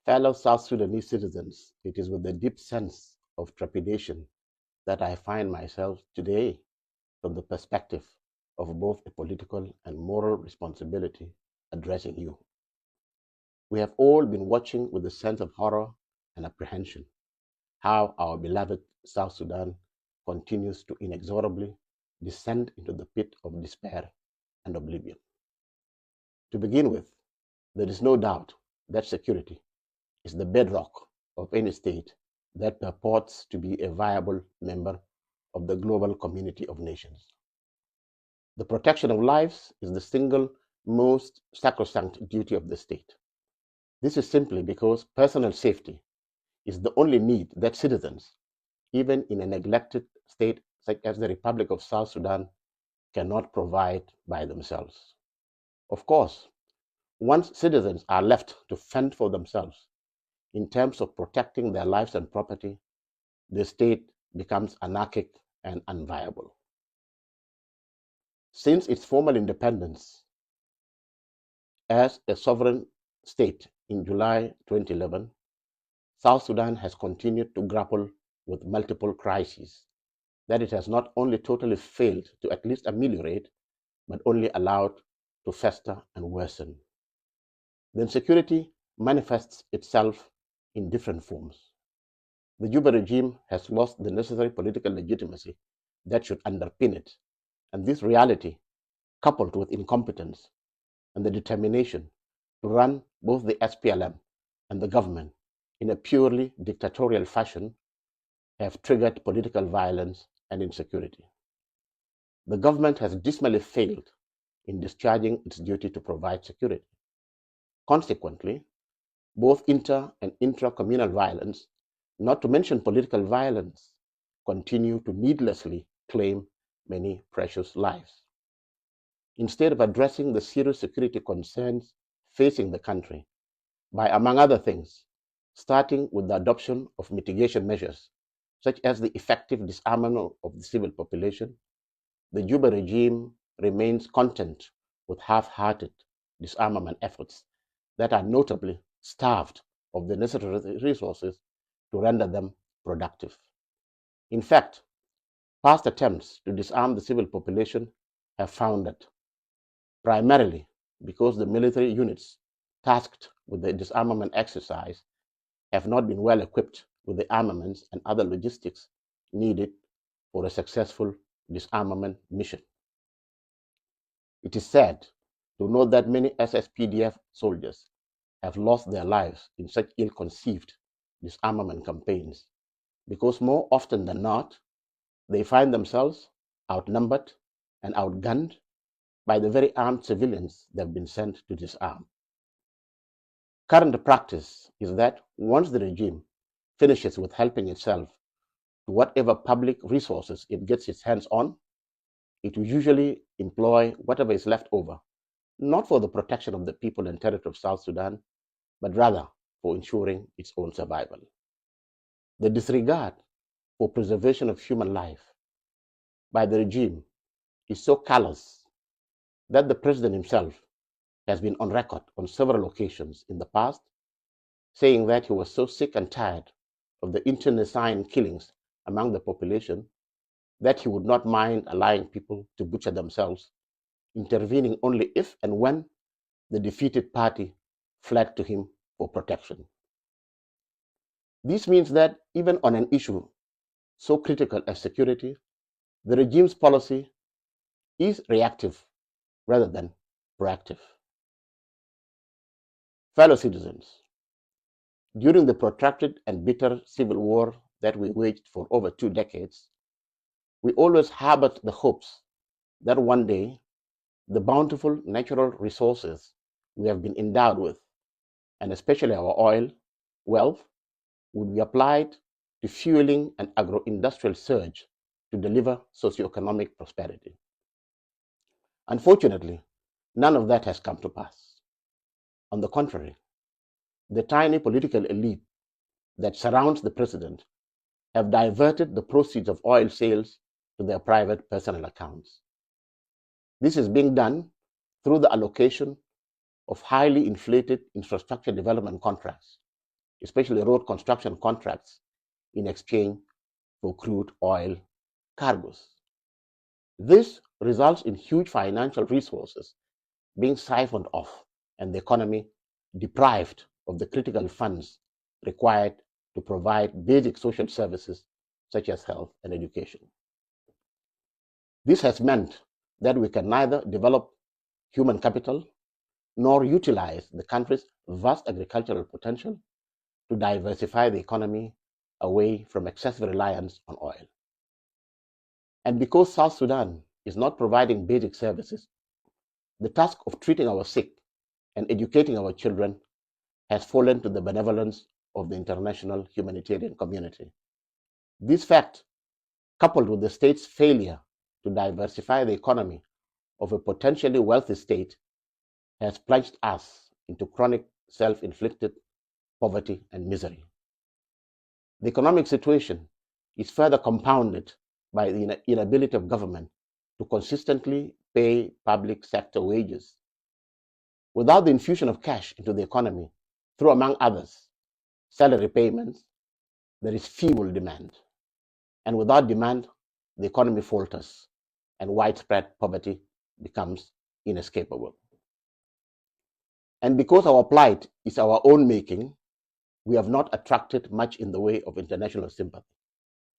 Fellow South Sudanese citizens, it is with a deep sense of trepidation that I find myself today from the perspective of both a political and moral responsibility addressing you. We have all been watching with a sense of horror and apprehension how our beloved South Sudan continues to inexorably descend into the pit of despair and oblivion. To begin with, there is no doubt that security is the bedrock of any state that purports to be a viable member of the global community of nations. The protection of lives is the single most sacrosanct duty of the state. This is simply because personal safety is the only need that citizens, even in a neglected state such as the Republic of South Sudan, cannot provide by themselves. Of course, once citizens are left to fend for themselves in terms of protecting their lives and property, the state becomes anarchic and unviable. Since its formal independence as a sovereign state in July 2011, South Sudan has continued to grapple with multiple crises that it has not only totally failed to at least ameliorate, but only allowed to fester and worsen. The insecurity manifests itself in different forms. The Juba regime has lost the necessary political legitimacy that should underpin it, and this reality, coupled with incompetence and the determination to run both the SPLM and the government in a purely dictatorial fashion, have triggered political violence and insecurity. The government has dismally failed in discharging its duty to provide security. Consequently, both inter and intra-communal violence, not to mention political violence, continue to needlessly claim many precious lives. Instead of addressing the serious security concerns facing the country by, among other things, starting with the adoption of mitigation measures, such as the effective disarmament of the civil population, the Juba regime remains content with half-hearted disarmament efforts that are notably starved of the necessary resources to render them productive. In fact, past attempts to disarm the civil population have foundered, primarily because the military units tasked with the disarmament exercise have not been well equipped with the armaments and other logistics needed for a successful disarmament mission. It is sad to note that many SSPDF soldiers have lost their lives in such ill-conceived disarmament campaigns because more often than not, they find themselves outnumbered and outgunned by the very armed civilians they've been sent to disarm. Current practice is that once the regime finishes with helping itself to whatever public resources it gets its hands on, it will usually employ whatever is left over, not for the protection of the people and territory of South Sudan, but rather for ensuring its own survival. The disregard for preservation of human life by the regime is so callous that the president himself has been on record on several occasions in the past saying that he was so sick and tired of the internecine killings among the population that he would not mind allowing people to butcher themselves, intervening only if and when the defeated party fled to him for protection. This means that even on an issue so critical as security, the regime's policy is reactive rather than proactive. Fellow citizens, during the protracted and bitter civil war that we waged for over 2 decades, we always harbored the hopes that one day the bountiful natural resources we have been endowed with, and especially our oil wealth, would be applied to fueling an agro-industrial surge to deliver socioeconomic prosperity. Unfortunately, none of that has come to pass. On the contrary, the tiny political elite that surrounds the president have diverted the proceeds of oil sales to their private personal accounts. This is being done through the allocation of highly inflated infrastructure development contracts especially road construction contracts, in exchange for crude oil cargoes. This results in huge financial resources being siphoned off and the economy deprived of the critical funds required to provide basic social services such as health and education. This has meant that we can neither develop human capital nor utilize the country's vast agricultural potential to diversify the economy away from excessive reliance on oil. And because South Sudan is not providing basic services, the task of treating our sick and educating our children has fallen to the benevolence of the international humanitarian community. This fact, coupled with the state's failure to diversify the economy of a potentially wealthy state, has plunged us into chronic self-inflicted poverty and misery. The economic situation is further compounded by the inability of government to consistently pay public sector wages. Without the infusion of cash into the economy, through, among others, salary payments, there is feeble demand. And without demand, the economy falters and widespread poverty becomes inescapable. And because our plight is our own making, we have not attracted much in the way of international sympathy.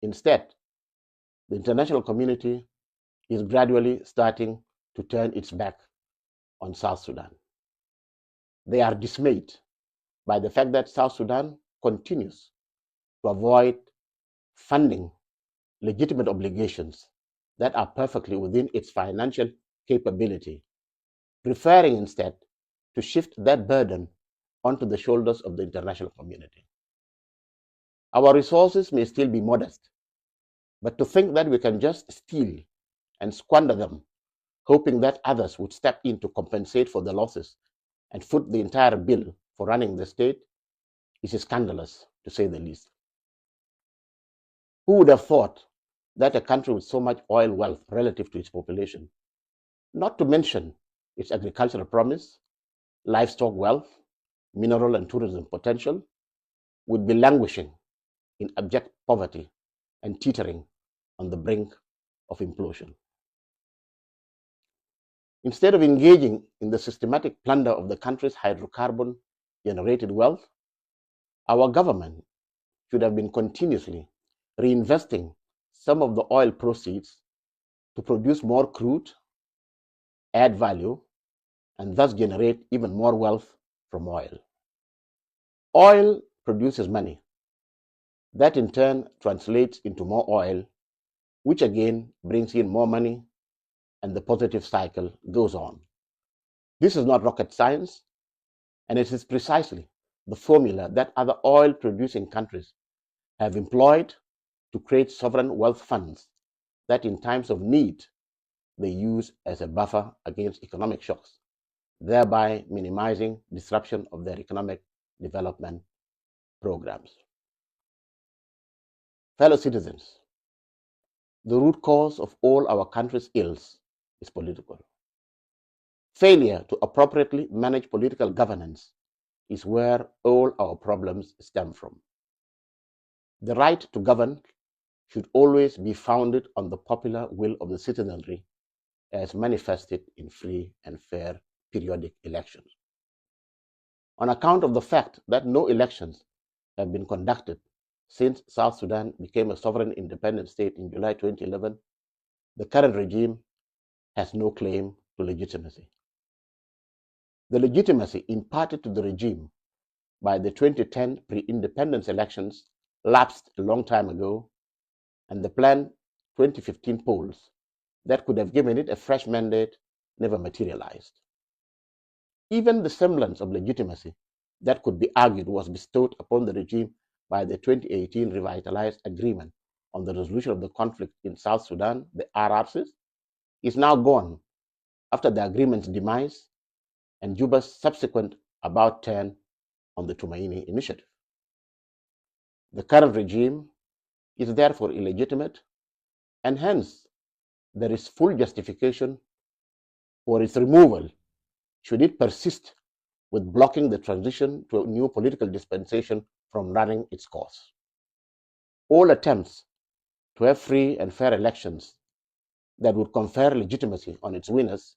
Instead, the international community is gradually starting to turn its back on South Sudan. They are dismayed by the fact that South Sudan continues to avoid funding legitimate obligations that are perfectly within its financial capability, preferring instead to shift that burden onto the shoulders of the international community. Our resources may still be modest, but to think that we can just steal and squander them, hoping that others would step in to compensate for the losses and foot the entire bill for running the state, is scandalous, to say the least. Who would have thought that a country with so much oil wealth relative to its population, not to mention its agricultural promise, livestock wealth, mineral and tourism potential, would be languishing in abject poverty and teetering on the brink of implosion? Instead of engaging in the systematic plunder of the country's hydrocarbon-generated wealth, our government should have been continuously reinvesting some of the oil proceeds to produce more crude, add value, and thus generate even more wealth from oil. Oil produces money. That in turn translates into more oil, which again brings in more money, and the positive cycle goes on. This is not rocket science, and it is precisely the formula that other oil-producing countries have employed to create sovereign wealth funds that in times of need they use as a buffer against economic shocks, thereby minimizing disruption of their economic development programs. Fellow citizens, the root cause of all our country's ills is political. Failure to appropriately manage political governance is where all our problems stem from. The right to govern should always be founded on the popular will of the citizenry as manifested in free and fair periodic elections. On account of the fact that no elections have been conducted since South Sudan became a sovereign independent state in July 2011, the current regime has no claim to legitimacy. The legitimacy imparted to the regime by the 2010 pre-independence elections lapsed a long time ago, and the planned 2015 polls that could have given it a fresh mandate never materialized. Even the semblance of legitimacy that could be argued was bestowed upon the regime by the 2018 revitalized agreement on the resolution of the conflict in South Sudan, the RRCs, is now gone after the agreement's demise and Juba's subsequent about turn on the Tumaini initiative. The current regime is therefore illegitimate, and hence there is full justification for its removal should it persist with blocking the transition to a new political dispensation from running its course. All attempts to have free and fair elections that would confer legitimacy on its winners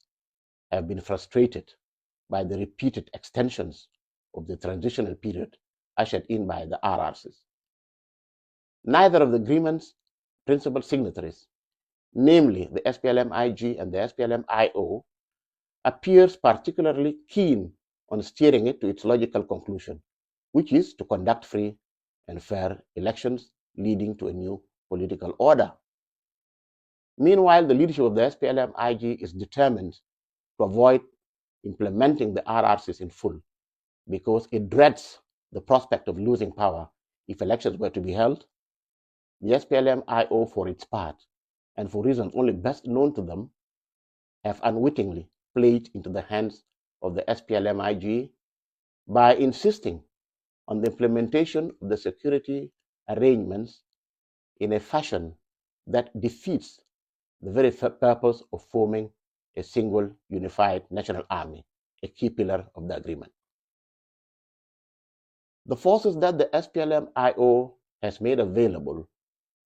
have been frustrated by the repeated extensions of the transitional period ushered in by the RRCs. Neither of the agreement's principal signatories, namely the SPLM-IG and the SPLM-IO, appears particularly keen on steering it to its logical conclusion, which is to conduct free and fair elections leading to a new political order. Meanwhile, the leadership of the SPLM-IG is determined to avoid implementing the RRCs in full because it dreads the prospect of losing power if elections were to be held. The SPLM-IO, for its part, and for reasons only best known to them, have unwittingly played into the hands of the SPLM-IG by insisting on the implementation of the security arrangements in a fashion that defeats the very purpose of forming a single unified national army, a key pillar of the agreement. The forces that the SPLM-IO has made available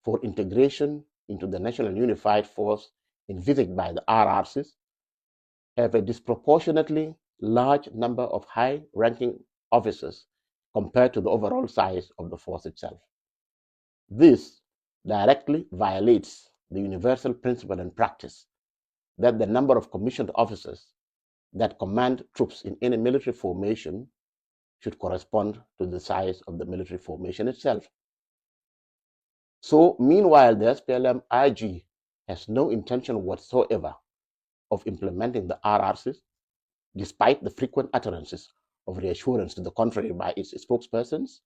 for integration into the national unified force envisaged by the RRCs have a disproportionately large number of high-ranking officers compared to the overall size of the force itself. This directly violates the universal principle and practice that the number of commissioned officers that command troops in any military formation should correspond to the size of the military formation itself. So, meanwhile, the SPLM-IG has no intention whatsoever of implementing the RRCs, despite the frequent utterances of reassurance to the contrary by its spokespersons.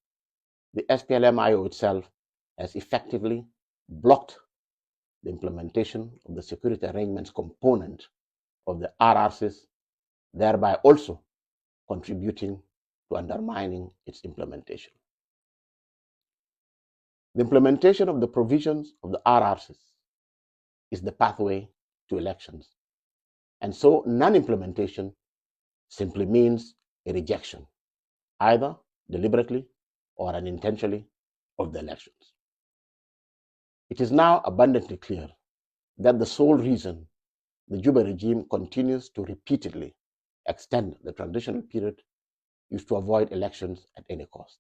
The SPLM-IO itself has effectively blocked the implementation of the security arrangements component of the RRCs, thereby also contributing to undermining its implementation. The implementation of the provisions of the RRCs is the pathway to elections. And so non-implementation simply means a rejection, either deliberately or unintentionally, of the elections. It is now abundantly clear that the sole reason the Juba regime continues to repeatedly extend the transitional period is to avoid elections at any cost.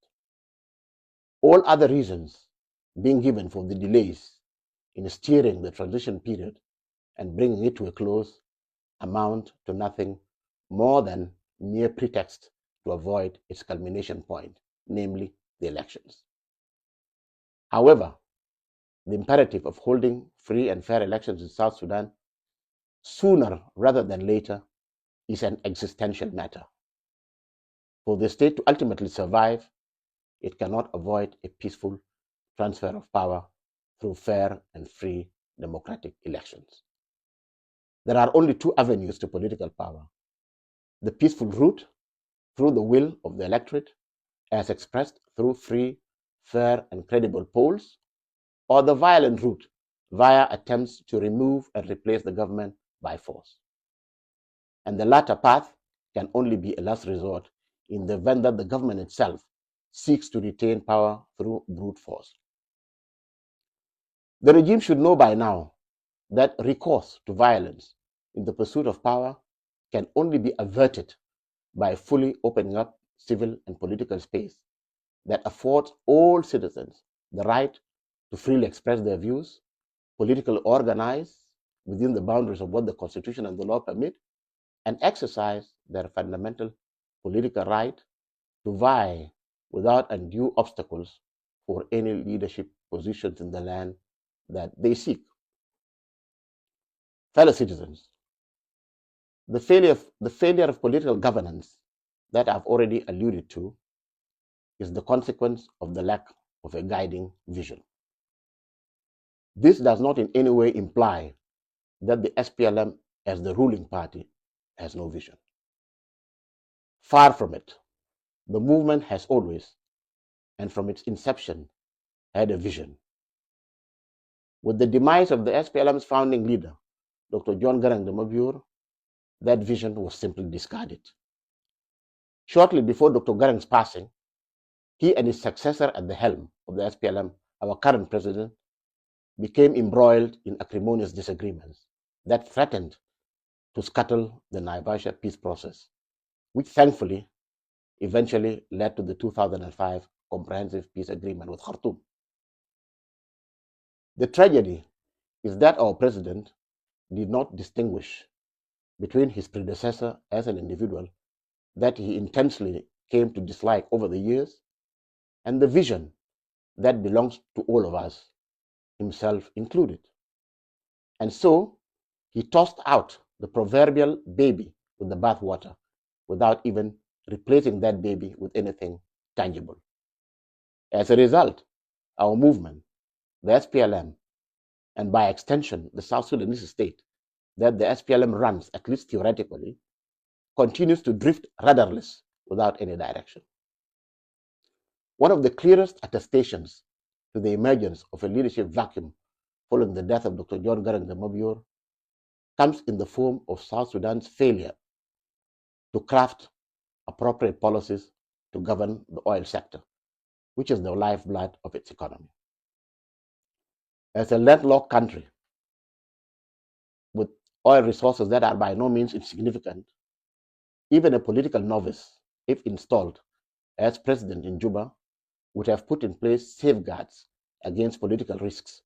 All other reasons being given for the delays in steering the transition period and bringing it to a close amount to nothing more than mere pretext to avoid its culmination point, namely the elections. However, the imperative of holding free and fair elections in South Sudan sooner rather than later is an existential matter. For the state to ultimately survive, it cannot avoid a peaceful transfer of power through fair and free democratic elections. There are only two avenues to political power: the peaceful route through the will of the electorate, as expressed through free, fair, and credible polls, or the violent route via attempts to remove and replace the government by force. And the latter path can only be a last resort in the event that the government itself seeks to retain power through brute force. The regime should know by now that recourse to violence in the pursuit of power can only be averted by fully opening up civil and political space that affords all citizens the right to freely express their views, politically organize within the boundaries of what the Constitution and the law permit, and exercise their fundamental political right to vie without undue obstacles for any leadership positions in the land that they seek. Fellow citizens, the failure of political governance that I've already alluded to is the consequence of the lack of a guiding vision. This does not in any way imply that the SPLM as the ruling party has no vision. Far from it. The movement has always, and from its inception, had a vision. With the demise of the SPLM's founding leader, Dr. John Garang de Mabur, that vision was simply discarded. Shortly before Dr. Garang's passing, he and his successor at the helm of the SPLM, our current president, became embroiled in acrimonious disagreements that threatened to scuttle the Naivasha peace process, which thankfully eventually led to the 2005 Comprehensive Peace Agreement with Khartoum. The tragedy is that our president did not distinguish between his predecessor as an individual that he intensely came to dislike over the years and the vision that belongs to all of us, himself included. And so he tossed out the proverbial baby with the bathwater without even replacing that baby with anything tangible. As a result, our movement, the SPLM, and by extension, the South Sudanese state that the SPLM runs, at least theoretically, continues to drift rudderless without any direction. One of the clearest attestations to the emergence of a leadership vacuum following the death of Dr. John Garang the Mabior comes in the form of South Sudan's failure to craft appropriate policies to govern the oil sector, which is the lifeblood of its economy. As a landlocked country with oil resources that are by no means insignificant, even a political novice, if installed as president in Juba, would have put in place safeguards against political risks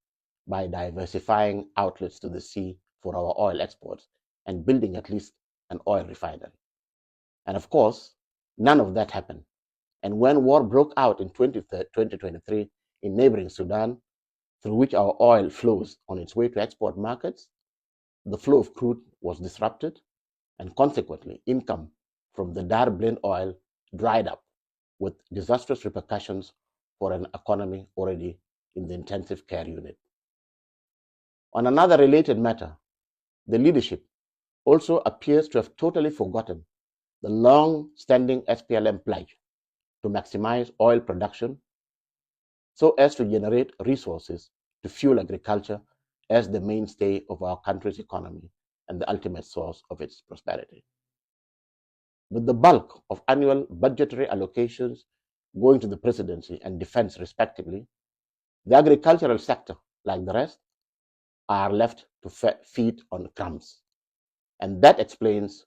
by diversifying outlets to the sea for our oil exports and building at least an oil refinery. And of course, none of that happened. And when war broke out in 2023 in neighboring Sudan, through which our oil flows on its way to export markets, the flow of crude was disrupted, and consequently, income from the Dar blend oil dried up, with disastrous repercussions for an economy already in the intensive care unit. On another related matter, the leadership also appears to have totally forgotten the long-standing SPLM pledge to maximize oil production so as to generate resources to fuel agriculture as the mainstay of our country's economy and the ultimate source of its prosperity. With the bulk of annual budgetary allocations going to the presidency and defense respectively, the agricultural sector, like the rest, are left to feed on crumbs. And that explains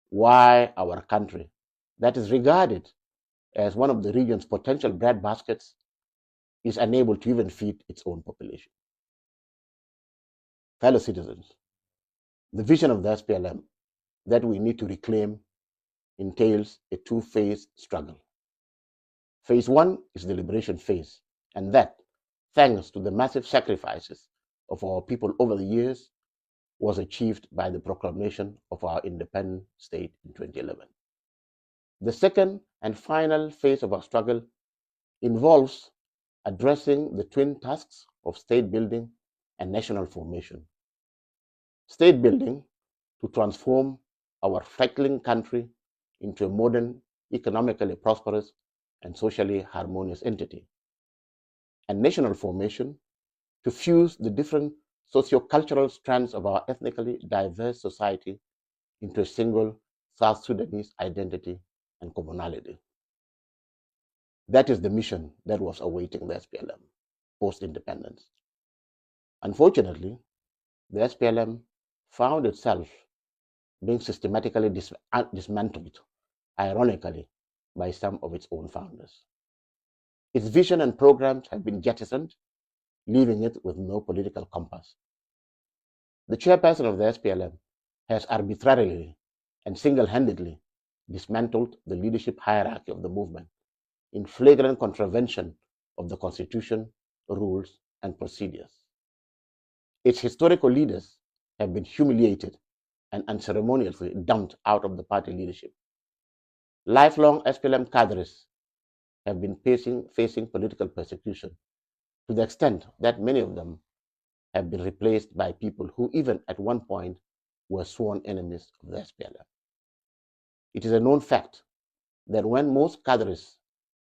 why our country, that is regarded as one of the region's potential breadbaskets, is unable to even feed its own population. Fellow citizens, the vision of the SPLM that we need to reclaim entails a two-phase struggle. Phase one is the liberation phase, and that, thanks to the massive sacrifices of our people over the years, was achieved by the proclamation of our independent state in 2011. The second and final phase of our struggle involves addressing the twin tasks of state building and national formation. State building to transform our fledgling country into a modern, economically prosperous, and socially harmonious entity. And national formation to fuse the different socio-cultural strands of our ethnically diverse society into a single South Sudanese identity and commonality. That is the mission that was awaiting the SPLM post-independence. Unfortunately, the SPLM found itself being systematically dismantled, ironically, by some of its own founders. Its vision and programs have been jettisoned, leaving it with no political compass. The chairperson of the SPLM has arbitrarily and single-handedly dismantled the leadership hierarchy of the movement in flagrant contravention of the Constitution, rules, and procedures. Its historical leaders have been humiliated and unceremoniously dumped out of the party leadership. Lifelong SPLM cadres have been facing political persecution to the extent that many of them have been replaced by people who even at one point were sworn enemies of the SPLM. It is a known fact that when most cadres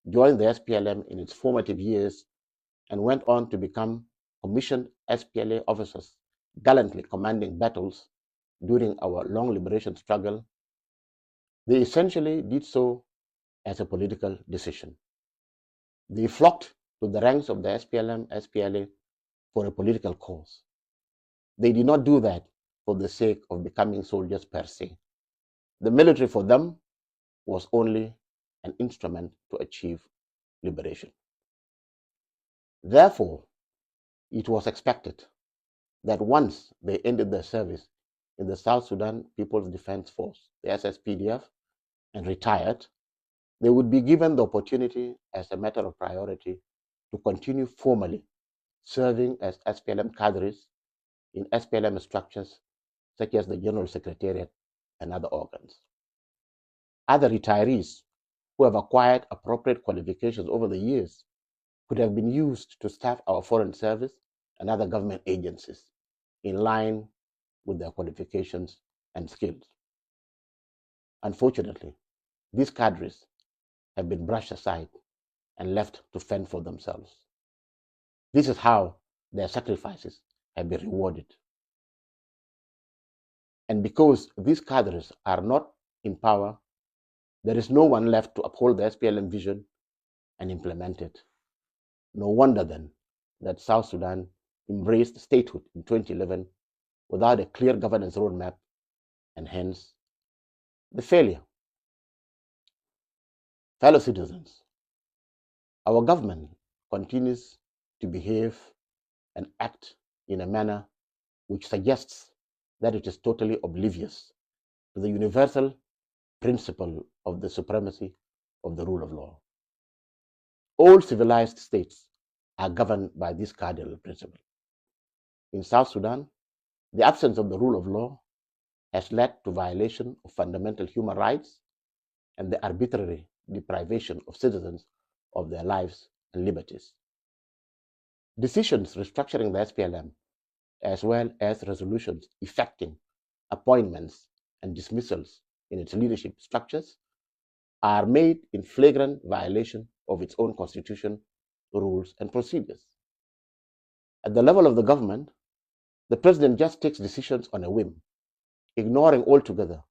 joined the SPLM in its formative years and went on to become commissioned SPLA officers, gallantly commanding battles during our long liberation struggle, they essentially did so as a political decision. They flocked to the ranks of the SPLM, SPLA for a political cause. They did not do that for the sake of becoming soldiers per se. The military for them was only an instrument to achieve liberation. Therefore, it was expected that once they ended their service in the South Sudan People's Defense Force, the SSPDF, and retired, they would be given the opportunity as a matter of priority to continue formally serving as SPLM cadres in SPLM structures such as the General Secretariat and other organs. Other retirees who have acquired appropriate qualifications over the years could have been used to staff our foreign service and other government agencies in line with their qualifications and skills. Unfortunately, these cadres have been brushed aside and left to fend for themselves. This is how their sacrifices have been rewarded. And because these cadres are not in power, there is no one left to uphold the SPLM vision and implement it. No wonder then that South Sudan embraced statehood in 2011 without a clear governance roadmap, and hence the failure. Fellow citizens, our government continues to behave and act in a manner which suggests that it is totally oblivious to the universal principle of the supremacy of the rule of law. All civilized states are governed by this cardinal principle. In South Sudan, the absence of the rule of law has led to violation of fundamental human rights and the arbitrary deprivation of citizens of their lives and liberties. Decisions restructuring the SPLM, as well as resolutions effecting appointments and dismissals in its leadership structures, are made in flagrant violation of its own constitution, rules, and procedures. At the level of the government, the president just takes decisions on a whim, ignoring altogether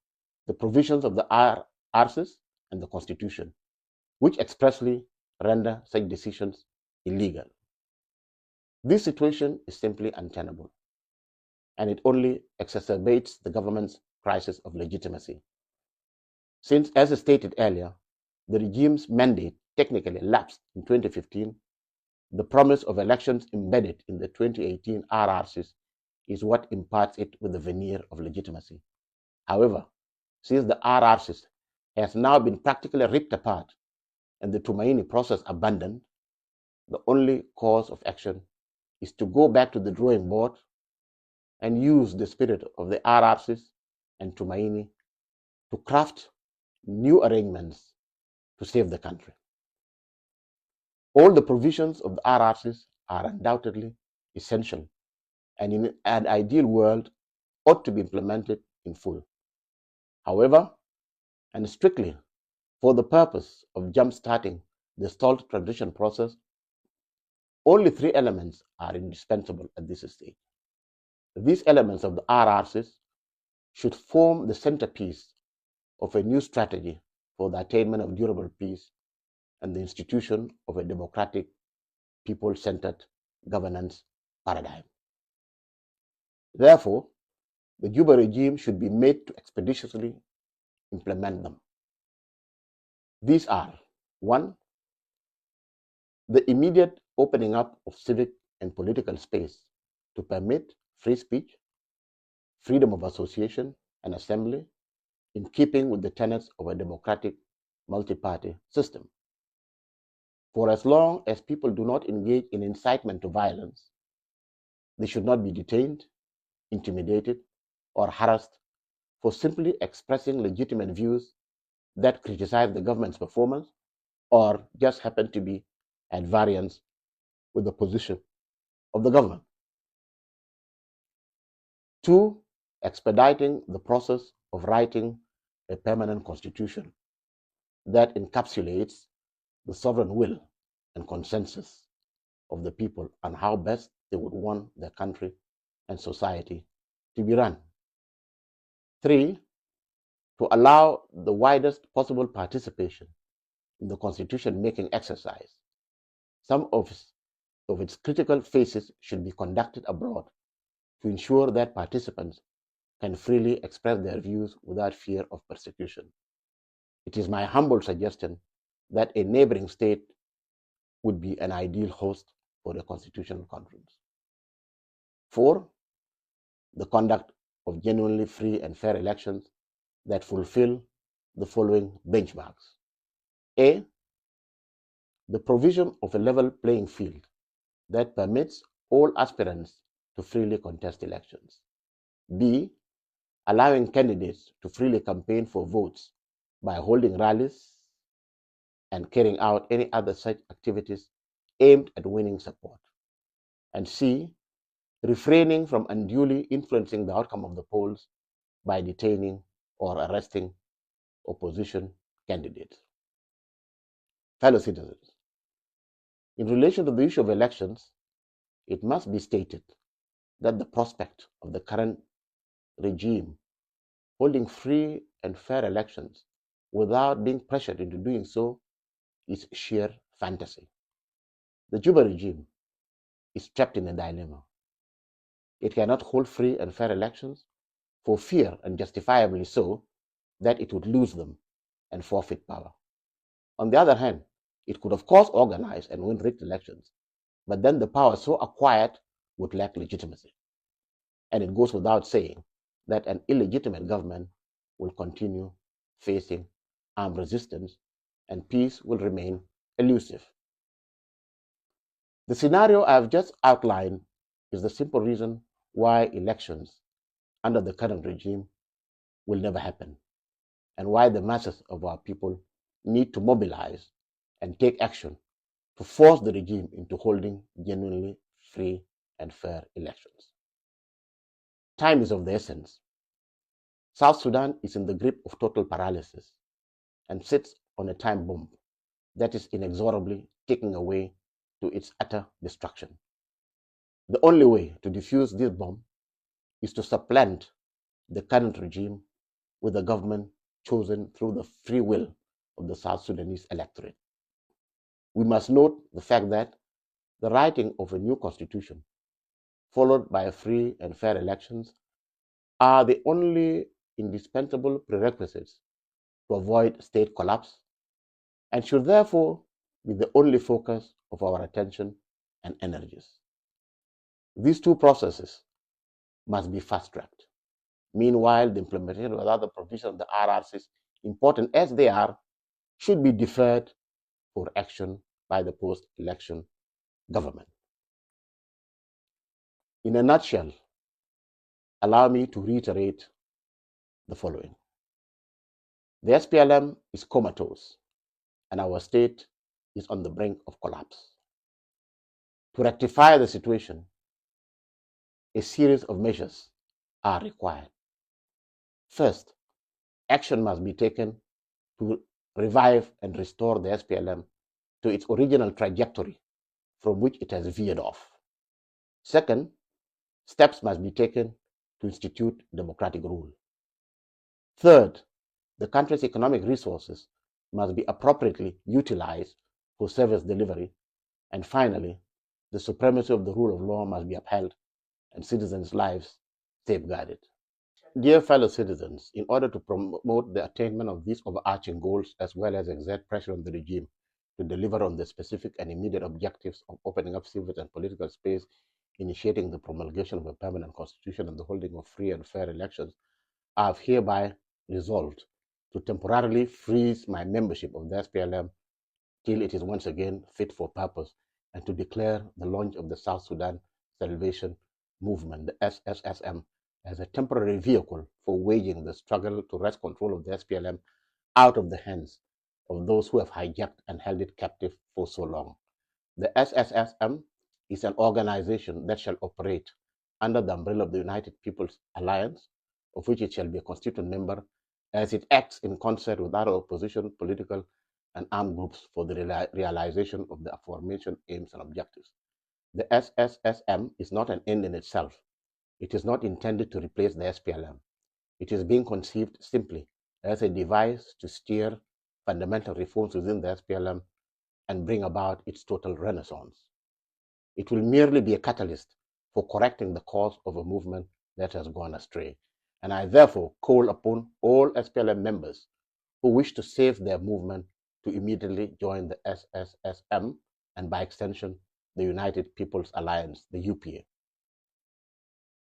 the provisions of the RCs and the Constitution, which expressly render such decisions illegal. This situation is simply untenable, and it only exacerbates the government's crisis of legitimacy. Since, as stated earlier, the regime's mandate technically lapsed in 2015, the promise of elections embedded in the 2018 RRCs is what imparts it with the veneer of legitimacy. However, since the RRCs has now been practically ripped apart and the Tumaini process abandoned, the only course of action is to go back to the drawing board and use the spirit of the RRCs and Tumaini to craft new arrangements to save the country. All the provisions of the RRCs are undoubtedly essential and in an ideal world ought to be implemented in full. However, and strictly for the purpose of jump-starting the stalled transition process, only three elements are indispensable at this stage. These elements of the RRCs should form the centerpiece of a new strategy for the attainment of durable peace and the institution of a democratic, people-centered governance paradigm. Therefore, the Juba regime should be made to expeditiously implement them. These are: 1, the immediate opening up of civic and political space to permit free speech, freedom of association and assembly, in keeping with the tenets of a democratic multi-party system. For as long as people do not engage in incitement to violence, they should not be detained, intimidated, or harassed for simply expressing legitimate views that criticize the government's performance or just happen to be at variance with the position of the government. 2, expediting the process of writing a permanent constitution that encapsulates the sovereign will and consensus of the people on how best they would want their country and society to be run. 3, to allow the widest possible participation in the constitution-making exercise. Some of its critical phases should be conducted abroad to ensure that participants can freely express their views without fear of persecution. It is my humble suggestion that a neighboring state would be an ideal host for a constitutional conference. 4. The conduct of genuinely free and fair elections that fulfill the following benchmarks. A. The provision of a level playing field that permits all aspirants to freely contest elections. B. Allowing candidates to freely campaign for votes by holding rallies and carrying out any other such activities aimed at winning support. And C. Refraining from unduly influencing the outcome of the polls by detaining or arresting opposition candidates. Fellow citizens, in relation to the issue of elections, it must be stated that the prospect of the current regime holding free and fair elections without being pressured into doing so is sheer fantasy. The Juba regime is trapped in a dilemma. It cannot hold free and fair elections for fear, and justifiably so, that it would lose them and forfeit power. On the other hand, it could of course organize and win rigged elections, but then the power so acquired would lack legitimacy. And it goes without saying that an illegitimate government will continue facing armed resistance and peace will remain elusive. The scenario I have just outlined is the simple reason why elections under the current regime will never happen, and why the masses of our people need to mobilize and take action to force the regime into holding genuinely free and fair elections. Time is of the essence. South Sudan is in the grip of total paralysis and sits on a time bomb that is inexorably ticking away to its utter destruction. The only way to defuse this bomb is to supplant the current regime with a government chosen through the free will of the South Sudanese electorate. We must note the fact that the writing of a new constitution, followed by free and fair elections, are the only indispensable prerequisites to avoid state collapse, and should therefore be the only focus of our attention and energies. These two processes must be fast-tracked. Meanwhile, the implementation of other provisions of the RRCs, important as they are, should be deferred for action by the post-election government. In a nutshell, allow me to reiterate the following. The SPLM is comatose, and our state is on the brink of collapse. To rectify the situation, a series of measures are required. First, action must be taken to revive and restore the SPLM to its original trajectory from which it has veered off. Second, steps must be taken to institute democratic rule. Third, the country's economic resources must be appropriately utilized for service delivery. And finally, the supremacy of the rule of law must be upheld and citizens' lives safeguarded. Dear fellow citizens, in order to promote the attainment of these overarching goals, as well as exert pressure on the regime to deliver on the specific and immediate objectives of opening up civil and political space, initiating the promulgation of a permanent constitution, and the holding of free and fair elections, I have hereby resolved to temporarily freeze my membership of the SPLM till it is once again fit for purpose, and to declare the launch of the South Sudan Salvation Movement, the SSSM, as a temporary vehicle for waging the struggle to wrest control of the SPLM out of the hands of those who have hijacked and held it captive for so long. The SSSM is an organization that shall operate under the umbrella of the United People's Alliance, of which it shall be a constituent member, as it acts in concert with other opposition, political, and armed groups for the realization of the aforementioned aims and objectives. The SSSM is not an end in itself. It is not intended to replace the SPLM. It is being conceived simply as a device to steer fundamental reforms within the SPLM and bring about its total renaissance. It will merely be a catalyst for correcting the course of a movement that has gone astray. And I therefore call upon all SPLM members who wish to save their movement to immediately join the SSSM and by extension, the United People's Alliance, the UPA.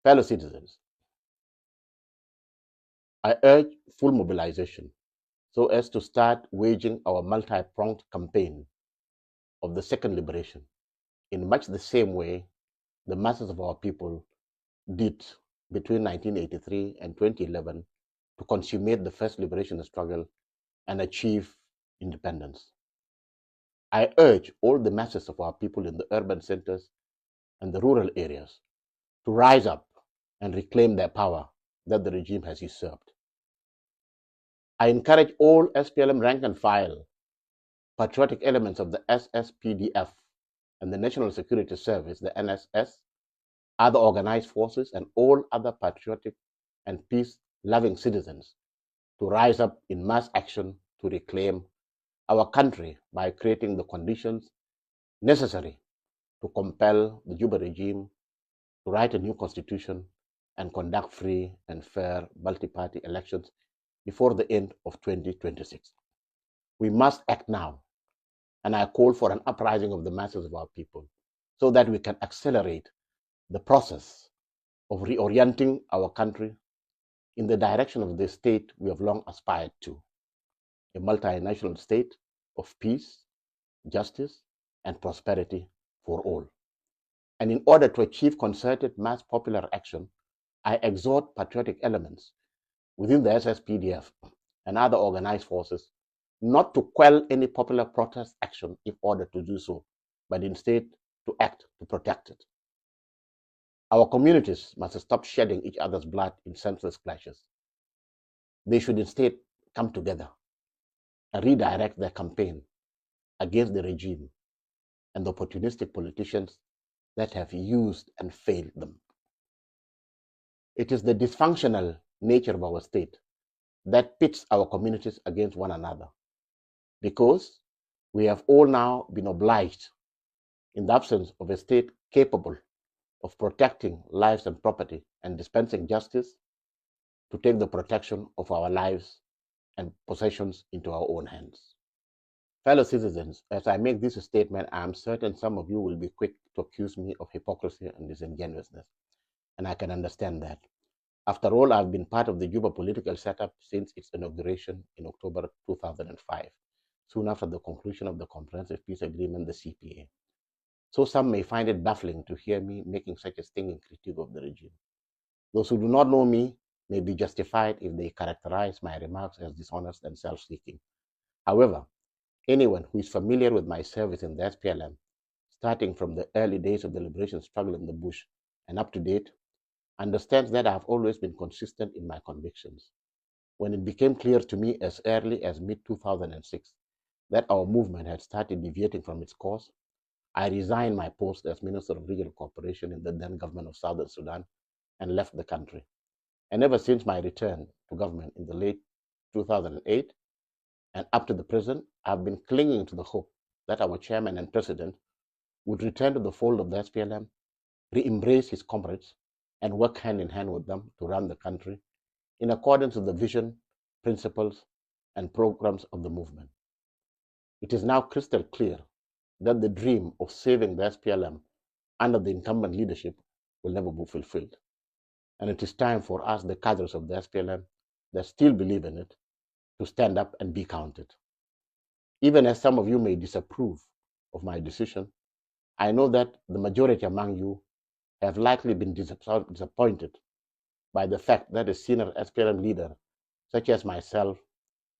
Fellow citizens, I urge full mobilization so as to start waging our multi-pronged campaign of the second liberation in much the same way the masses of our people did between 1983 and 2011 to consummate the first liberation struggle and achieve independence. I urge all the masses of our people in the urban centers and the rural areas to rise up and reclaim their power that the regime has usurped. I encourage all SPLM rank and file, patriotic elements of the SSPDF and the National Security Service, the NSS, other organized forces, and all other patriotic and peace-loving citizens to rise up in mass action to reclaim our country by creating the conditions necessary to compel the Juba regime to write a new constitution and conduct free and fair multi-party elections before the end of 2026. We must act now, and I call for an uprising of the masses of our people so that we can accelerate the process of reorienting our country in the direction of the state we have long aspired to, a multinational state of peace, justice, and prosperity for all. And in order to achieve concerted mass popular action, I exhort patriotic elements within the SSPDF and other organized forces not to quell any popular protest action in order to do so, but instead to act to protect it. Our communities must stop shedding each other's blood in senseless clashes. They should instead come together and redirect their campaign against the regime and the opportunistic politicians that have used and failed them. It is the dysfunctional nature of our state that pits our communities against one another, because we have all now been obliged, in the absence of a state capable of protecting lives and property and dispensing justice, to take the protection of our lives and possessions into our own hands. Fellow citizens, as I make this statement, I am certain some of you will be quick to accuse me of hypocrisy and disingenuousness, and I can understand that. After all, I've been part of the Juba political setup since its inauguration in October 2005, soon after the conclusion of the Comprehensive Peace Agreement, the CPA. So some may find it baffling to hear me making such a stinging critique of the regime. Those who do not know me may be justified if they characterize my remarks as dishonest and self-seeking. However, anyone who is familiar with my service in the SPLM, starting from the early days of the liberation struggle in the bush and up to date, understands that I have always been consistent in my convictions. When it became clear to me as early as mid-2006 that our movement had started deviating from its course, I resigned my post as Minister of Regional Cooperation in the then government of Southern Sudan and left the country. And ever since my return to government in the late 2008 and up to the present, I've been clinging to the hope that our chairman and president would return to the fold of the SPLM, re-embrace his comrades, and work hand in hand with them to run the country in accordance with the vision, principles, and programs of the movement. It is now crystal clear that the dream of saving the SPLM under the incumbent leadership will never be fulfilled. And it is time for us, the cadres of the SPLM that still believe in it, to stand up and be counted. Even as some of you may disapprove of my decision, I know that the majority among you have likely been disappointed by the fact that a senior SPLM leader, such as myself,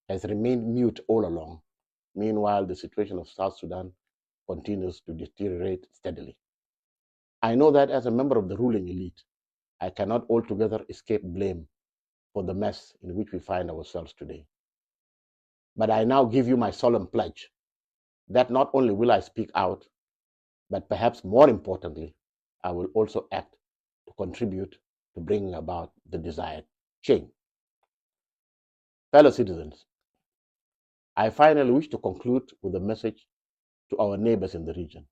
has remained mute all along. Meanwhile, the situation of South Sudan continues to deteriorate steadily. I know that as a member of the ruling elite, I cannot altogether escape blame for the mess in which we find ourselves today. But I now give you my solemn pledge that not only will I speak out, but perhaps more importantly, I will also act to contribute to bringing about the desired change. Fellow citizens, I finally wish to conclude with a message to our neighbors in the region.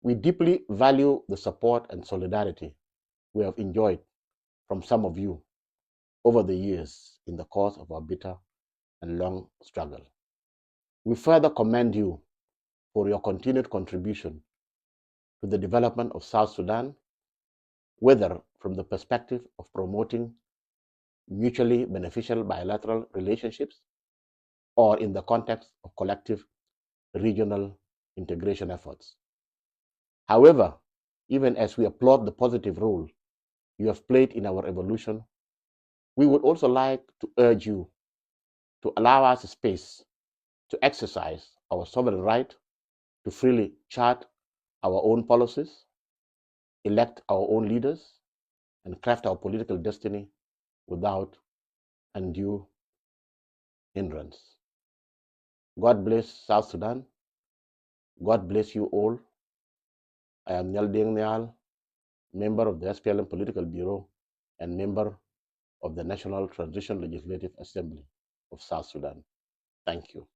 We deeply value the support and solidarity we have enjoyed from some of you over the years in the course of our bitter and long struggle. We further commend you for your continued contribution to the development of South Sudan, whether from the perspective of promoting mutually beneficial bilateral relationships or in the context of collective regional integration efforts. However, even as we applaud the positive role you have played in our evolution, we would also like to urge you to allow us space to exercise our sovereign right to freely chart our own policies, elect our own leaders, and craft our political destiny without undue hindrance. God bless South Sudan. God bless you all. I am Nhial Deng Nhial, member of the SPLM Political Bureau and member of the National Transition Legislative Assembly of South Sudan. Thank you.